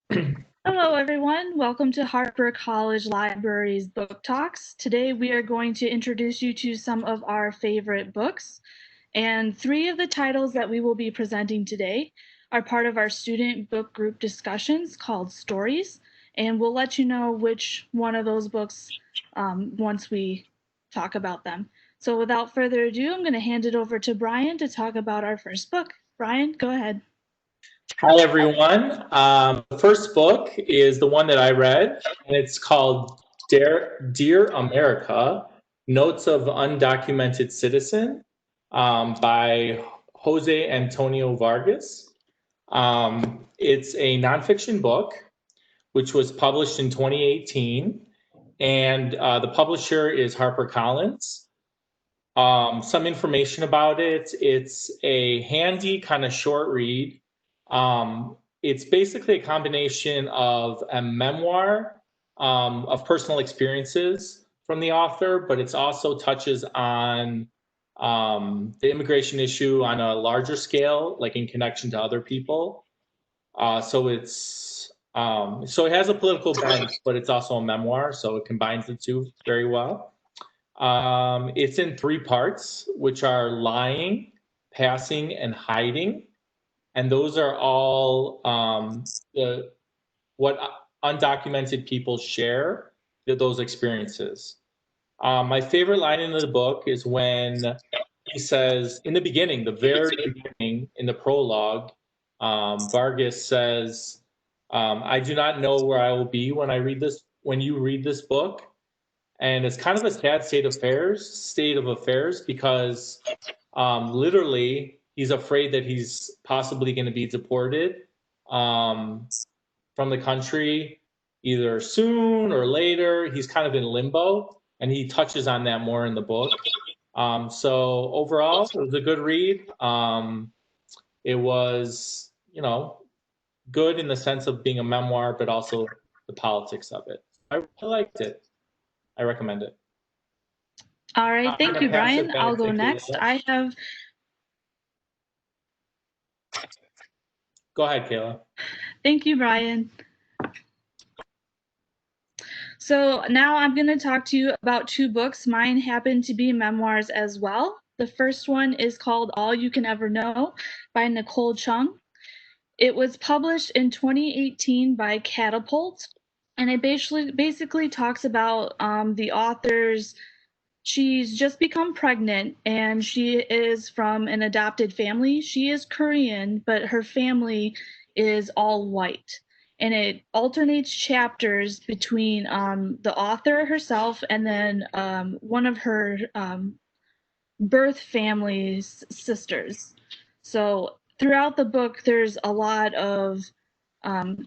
Hello, everyone. Welcome to Harper College Library's Book Talks. Today, we are going to introduce you to some of our favorite books. And three of the titles that we will be presenting today are part of our student book group discussions called Stories. And we'll let you know which one of those books once we talk about them. So, without further ado, I'm going to hand it over to Brian to talk about our first book. Brian, go ahead. Hi, everyone. The first book is the one that I read, and it's called Dear America Notes of Undocumented Citizen by Jose Antonio Vargas. It's a nonfiction book, which was published in 2018, and the publisher is HarperCollins. Some information about it. It's a handy kind of short read. It's basically a combination of a memoir of personal experiences from the author, but it also touches on the immigration issue on a larger scale, like in connection to other people. So it has a political bent, but it's also a memoir, so it combines the two very well. It's in three parts, which are lying, passing, and hiding. And those are all what undocumented people share, those experiences. My favorite line in the book is when he says, in the beginning, the very beginning, in the prologue, Vargas says, I do not know where I will be when when you read this book. And it's kind of a sad state of affairs, because literally he's afraid that he's possibly going to be deported um, from the country either soon or later. He's kind of in limbo, and he touches on that more in the book. So overall, it was a good read. It was, good in the sense of being a memoir, but also the politics of it. I liked it. I recommend it. All right, I'm thank gonna you, pass Brian. it back I'll to go next. Kayla. Go ahead, Kayla. Thank you, Brian. So now I'm going to talk to you about two books. Mine happen to be memoirs as well. The first one is called All You Can Ever Know by Nicole Chung. It was published in 2018 by Catapult, and it basically talks about the author's. She's just become pregnant, and she is from an adopted family. She is Korean, but her family is all white. And it alternates chapters between the author herself and then one of her birth family's sisters. So throughout the book, there's a lot of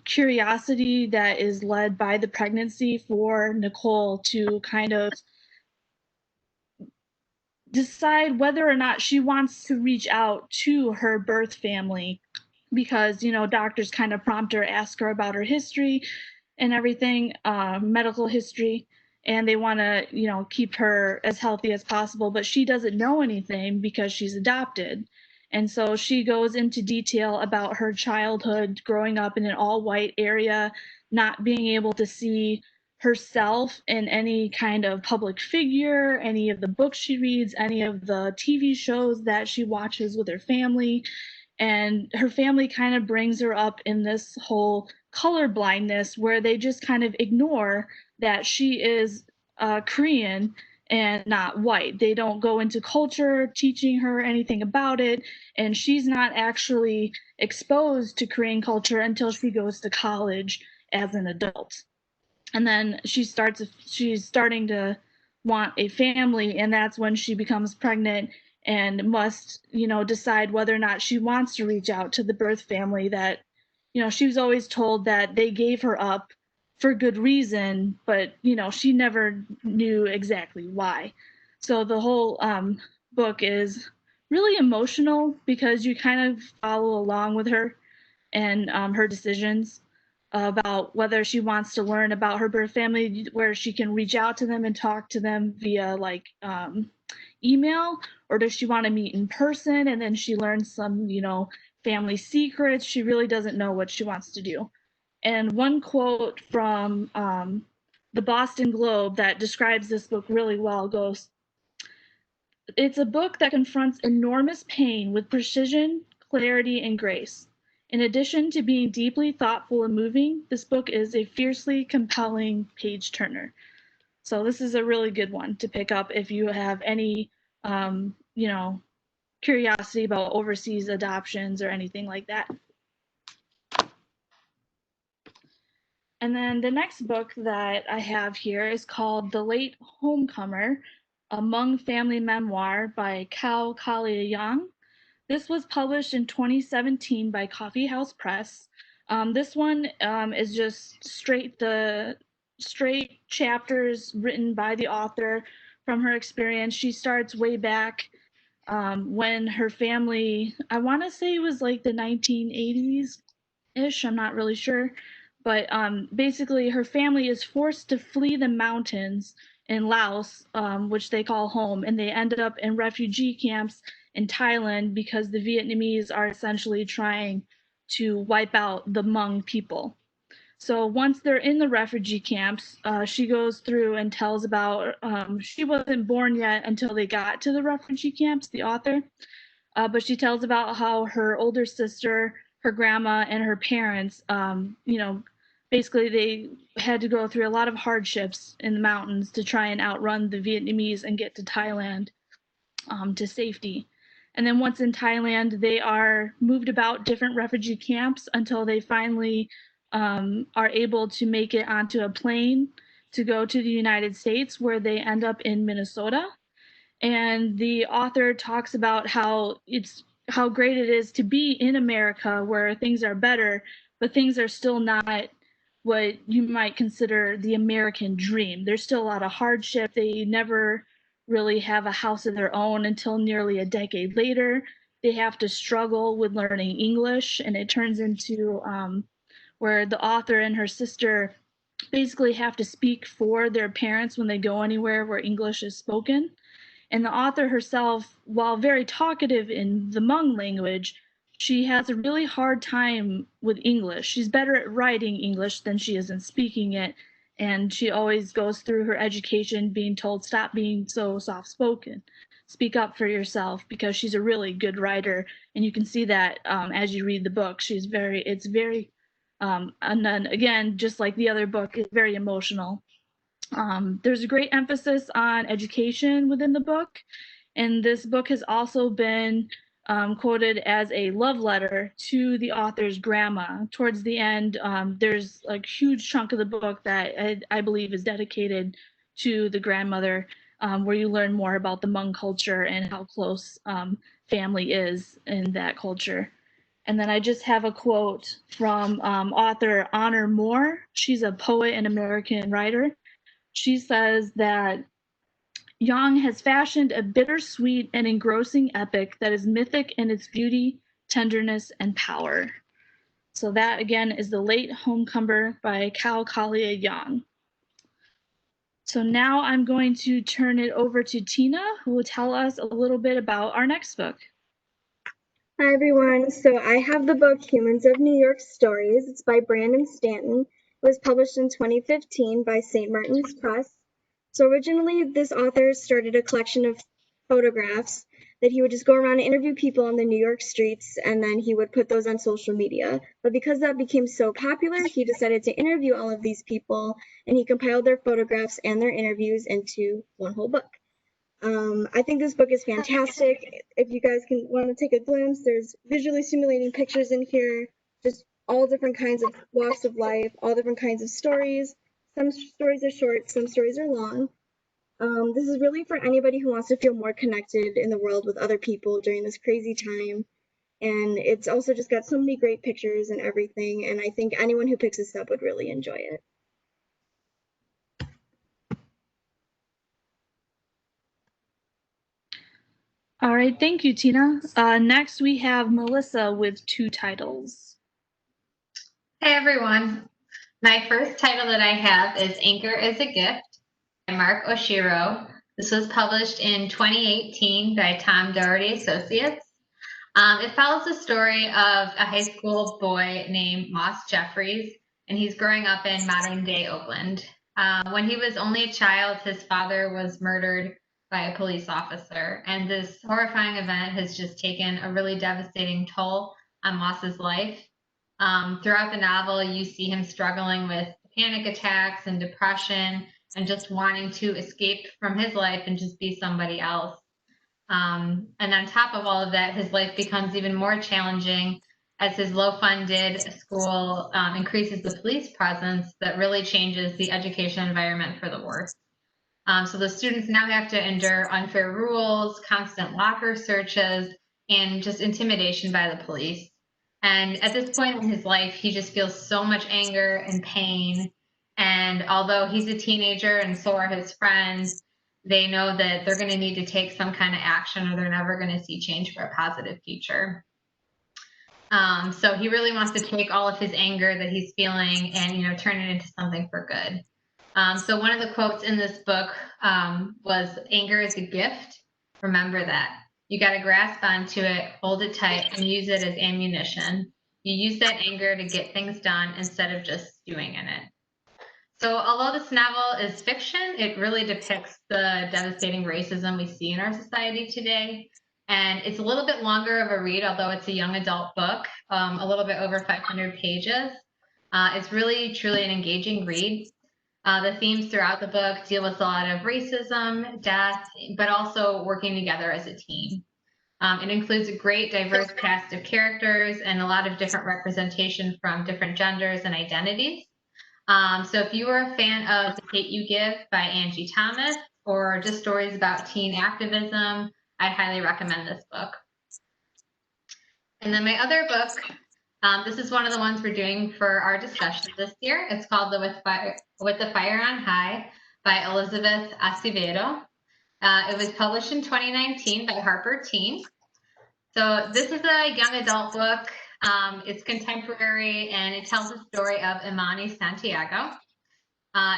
curiosity that is led by the pregnancy for Nicole to kind of decide whether or not she wants to reach out to her birth family, because doctors kind of prompt her, ask her about her history and everything, medical history, and they want to keep her as healthy as possible, but she doesn't know anything because she's adopted. And so she goes into detail about her childhood growing up in an all white area, not being able to see herself in any kind of public figure, any of the books she reads, any of the TV shows that she watches with her family. And her family kind of brings her up in this whole color blindness where they just kind of ignore that she is Korean and not white. They don't go into culture teaching her anything about it, and she's not actually exposed to Korean culture until she goes to college as an adult. And then she's starting to want a family, and that's when she becomes pregnant and must decide whether or not she wants to reach out to the birth family that she was always told that they gave her up for good reason, but she never knew exactly why. So the whole book is really emotional because you kind of follow along with her and her decisions about whether she wants to learn about her birth family, where she can reach out to them and talk to them via like email, or does she want to meet in person and then she learns some family secrets. She really doesn't know what she wants to do. And one quote from the Boston Globe that describes this book really well goes, "It's a book that confronts enormous pain with precision, clarity, and grace. In addition to being deeply thoughtful and moving, this book is a fiercely compelling page turner." So this is a really good one to pick up if you have any, you know, curiosity about overseas adoptions or anything like that. And then the next book that I have here is called The Late Homecomer, a Hmong Family Memoir by Cao Kalia Yang. This was published in 2017 by Coffee House Press. This one is just straight chapters written by the author from her experience. She starts way back when her family, I want to say it was like the 1980s ish, I'm not really sure. But basically, her family is forced to flee the mountains in Laos, which they call home, and they ended up in refugee camps in Thailand because the Vietnamese are essentially trying to wipe out the Hmong people. So once they're in the refugee camps, she goes through and tells about, she wasn't born yet until they got to the refugee camps, the author, but she tells about how her older sister, her grandma, and her parents, basically they had to go through a lot of hardships in the mountains to try and outrun the Vietnamese and get to Thailand to safety. And then once in Thailand, they are moved about different refugee camps until they finally are able to make it onto a plane to go to the United States, where they end up in Minnesota. And the author talks about how great it is to be in America where things are better, but things are still not what you might consider the American dream. There's still a lot of hardship. They never really have a house of their own until nearly a decade later. They have to struggle with learning English, and it turns into where the author and her sister basically have to speak for their parents when they go anywhere where English is spoken. And the author herself, while very talkative in the Hmong language, she has a really hard time with English. She's better at writing English than she is in speaking it. And she always goes through her education being told, stop being so soft spoken, speak up for yourself, because she's a really good writer. And you can see that as you read the book. It's very, and then again, just like the other book, it's very emotional. There's a great emphasis on education within the book, and this book has also been quoted as a love letter to the author's grandma. Towards the end, there's a huge chunk of the book that I believe is dedicated to the grandmother, where you learn more about the Hmong culture and how close family is in that culture. And then I just have a quote from author Honor Moore. She's a poet and American writer. She says that Yang has fashioned a bittersweet and engrossing epic that is mythic in its beauty, tenderness, and power. So that again is The Late Homecomer by Cao Kalia Yang. So now I'm going to turn it over to Tina, who will tell us a little bit about our next book. Hi everyone, so I have the book Humans of New York Stories. It's by Brandon Stanton. It was published in 2015 by St. Martin's Press. So originally this author started a collection of photographs that he would just go around and interview people on the New York streets, and then he would put those on social media. But because that became so popular, he decided to interview all of these people, and he compiled their photographs and their interviews into one whole book. I think this book is fantastic. If you guys want to take a glimpse, there's visually stimulating pictures in here, just all different kinds of walks of life, all different kinds of stories. Some stories are short, some stories are long. This is really for anybody who wants to feel more connected in the world with other people during this crazy time. And it's also just got so many great pictures and everything, and I think anyone who picks this up would really enjoy it. All right, thank you, Tina. Next, we have Melissa with 2 titles. Hey, everyone. My first title that I have is Anchor is a Gift by Mark Oshiro. This was published in 2018 by Tom Doherty Associates. It follows the story of a high school boy named Moss Jeffries and he's growing up in modern-day Oakland. When he was only a child, his father was murdered by a police officer, and this horrifying event has just taken a really devastating toll on Moss's life. Throughout the novel, you see him struggling with panic attacks and depression and just wanting to escape from his life and just be somebody else. And on top of all of that, his life becomes even more challenging as his low-funded school increases the police presence that really changes the education environment for the worse. So the students now have to endure unfair rules, constant locker searches, and just intimidation by the police. And at this point in his life, he just feels so much anger and pain. And although he's a teenager and so are his friends, they know that they're going to need to take some kind of action or they're never going to see change for a positive future. So he really wants to take all of his anger that he's feeling and, you know, turn it into something for good. So one of the quotes in this book was, "Anger is a gift. Remember that. You got to grasp onto it, hold it tight, and use it as ammunition. You use that anger to get things done instead of just stewing in it." So although this novel is fiction, it really depicts the devastating racism we see in our society today. And it's a little bit longer of a read, although it's a young adult book, a little bit over 500 pages. It's really, truly an engaging read. The themes throughout the book deal with a lot of racism, death, but also working together as a team. It includes a great diverse cast of characters and a lot of different representation from different genders and identities. So if you are a fan of The Hate U Give by Angie Thomas, or just stories about teen activism, I highly recommend this book. And then my other book, this is one of the ones we're doing for our discussion this year. It's called With the Fire on High by Elizabeth Acevedo. It was published in 2019 by Harper Teen. So this is a young adult book. It's contemporary and it tells the story of Imani Santiago.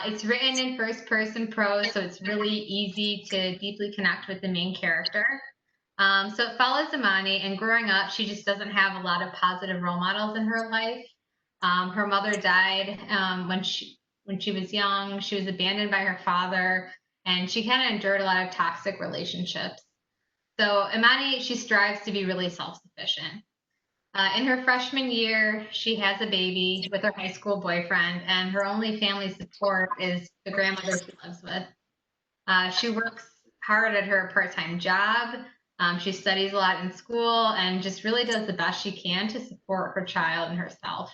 It's written in first-person prose, so it's really easy to deeply connect with the main character. So it follows Imani, and growing up, she just doesn't have a lot of positive role models in her life. Her mother died when she was young. She was abandoned by her father, and she kind of endured a lot of toxic relationships. So Imani, she strives to be really self-sufficient. In her freshman year, she has a baby with her high school boyfriend, and her only family support is the grandmother she lives with. She works hard at her part-time job. She studies a lot in school and just really does the best she can to support her child and herself.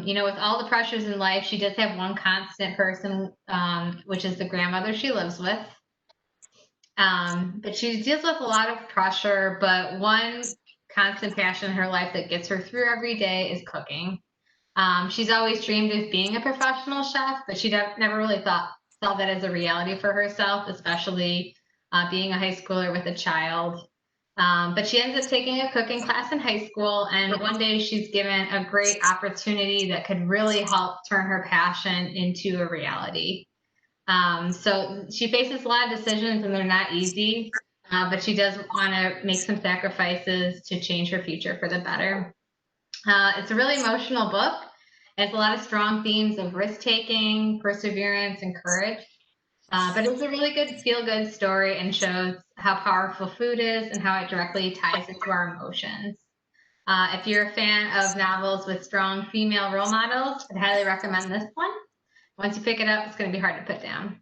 You know, with all the pressures in life, she does have one constant person, which is the grandmother she lives with. But she deals with a lot of pressure, but one constant passion in her life that gets her through every day is cooking. She's always dreamed of being a professional chef, but she never really saw that as a reality for herself, especially being a high schooler with a child. But she ends up taking a cooking class in high school, and one day she's given a great opportunity that could really help turn her passion into a reality. So she faces a lot of decisions, and they're not easy. But she does want to make some sacrifices to change her future for the better. It's a really emotional book. It has a lot of strong themes of risk-taking, perseverance, and courage. But it's a really good feel-good story and shows how powerful food is and how it directly ties into our emotions. If you're a fan of novels with strong female role models, I'd highly recommend this one. Once you pick it up, it's going to be hard to put down.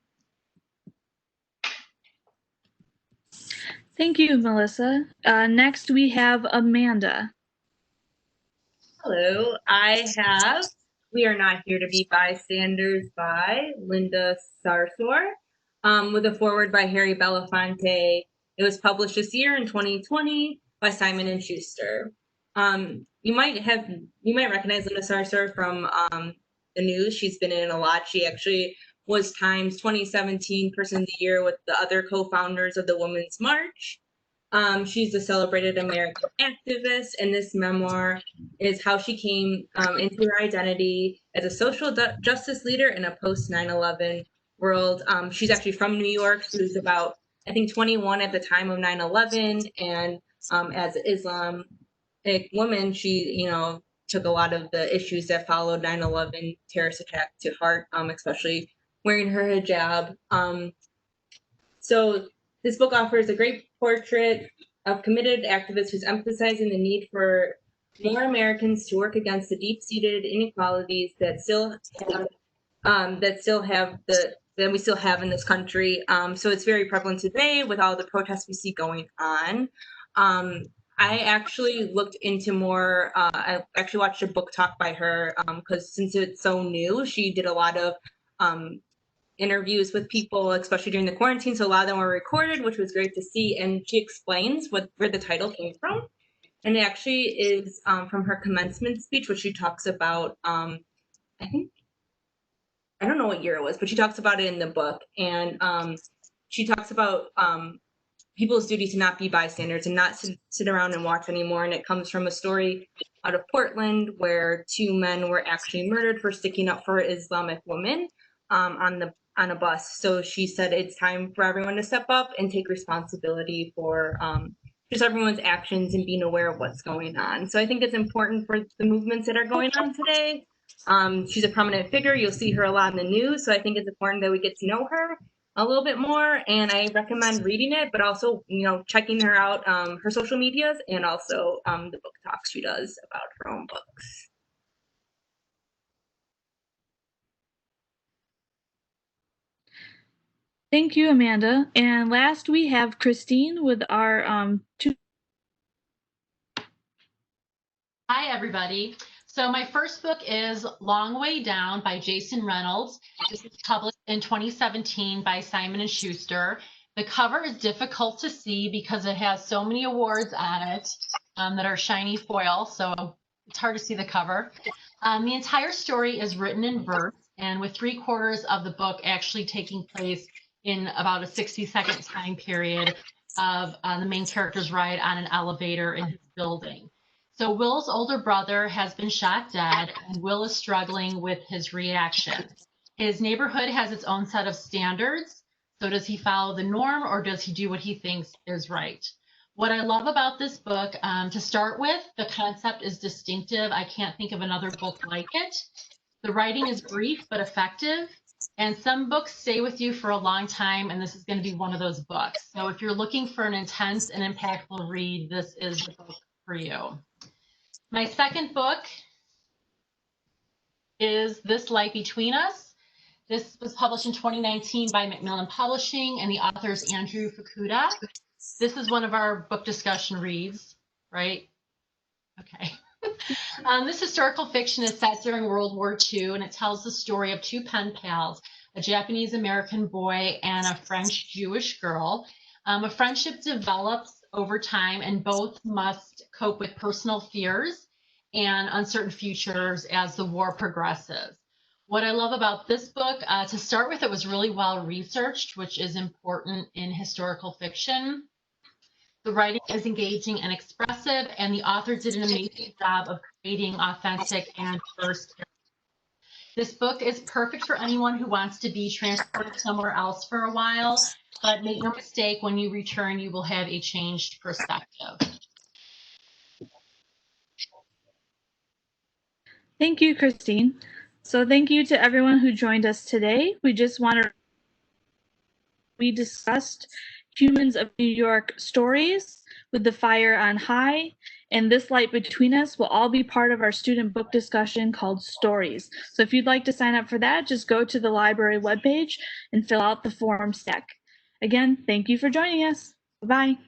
Thank you, Melissa. Next, we have Amanda. Hello, I have We Are Not Here to Be Bystanders by Linda Sarsour, with a foreword by Harry Belafonte. It was published this year in 2020 by Simon & Schuster. You might recognize Linda Sarsour from the news. She's been in a lot. She actually was Time's 2017 Person of the Year with the other co-founders of the Women's March. She's a celebrated American activist, and this memoir is how she came into her identity as a social justice leader in a post 9/11 world. She's actually from New York. She was about, I think, 21 at the time of 9/11, and as an Islamic woman, she, took a lot of the issues that followed 9/11 terrorist attack to heart, especially wearing her hijab. So this book offers a great portrait of committed activists who's emphasizing the need for more Americans to work against the deep-seated inequalities that we still have in this country. So it's very prevalent today with all the protests we see going on. I actually looked into more. I actually watched a book talk by her because since it's so new, she did a lot of interviews with people, especially during the quarantine. So a lot of them were recorded, which was great to see. And she explains where the title came from. And it actually is from her commencement speech, which she talks about, I don't know what year it was, but she talks about it in the book. And she talks about people's duty to not be bystanders and not sit around and watch anymore. And it comes from a story out of Portland where 2 men were actually murdered for sticking up for Islamic women on a bus. So she said it's time for everyone to step up and take responsibility for just everyone's actions and being aware of what's going on. So I think it's important for the movements that are going on today. She's a prominent figure. You'll see her a lot in the news. So I think it's important that we get to know her a little bit more, and I recommend reading it, but also, checking her out, her social medias, and also the book talks she does about her own books. Thank you, Amanda. And last we have Christine with our two. Hi, everybody. So my first book is Long Way Down by Jason Reynolds. This was published in 2017 by Simon & Schuster. The cover is difficult to see because it has so many awards on it that are shiny foil, so it's hard to see the cover. The entire story is written in verse, and with 3/4 of the book actually taking place in about a 60-second time period of the main character's ride on an elevator in his building. So Will's older brother has been shot dead, and Will is struggling with his reaction. His neighborhood has its own set of standards. So does he follow the norm, or does he do what he thinks is right? What I love about this book, to start with, the concept is distinctive. I can't think of another book like it. The writing is brief but effective, and some books stay with you for a long time, and this is going to be one of those books. So if you're looking for an intense and impactful read, this is the book for you. My second book is This Light Between Us. This was published in 2019 by Macmillan Publishing, and the author is Andrew Fukuda. This is one of our book discussion reads, right? Okay. This historical fiction is set during World War II, and it tells the story of 2 pen pals, a Japanese-American boy and a French-Jewish girl. A friendship develops over time, and both must cope with personal fears and uncertain futures as the war progresses. What I love about this book, to start with, it was really well researched, which is important in historical fiction. The writing is engaging and expressive, and the author did an amazing job of creating authentic and diverse characters. This book is perfect for anyone who wants to be transported somewhere else for a while, but make no mistake, when you return, you will have a changed perspective. Thank you, Christine. So thank you to everyone who joined us today. We discussed Humans of New York stories with The Fire on High, and This Light Between Us will all be part of our student book discussion called Stories. So if you'd like to sign up for that, just go to the library webpage and fill out the form stack. Again, thank you for joining us. Bye-bye.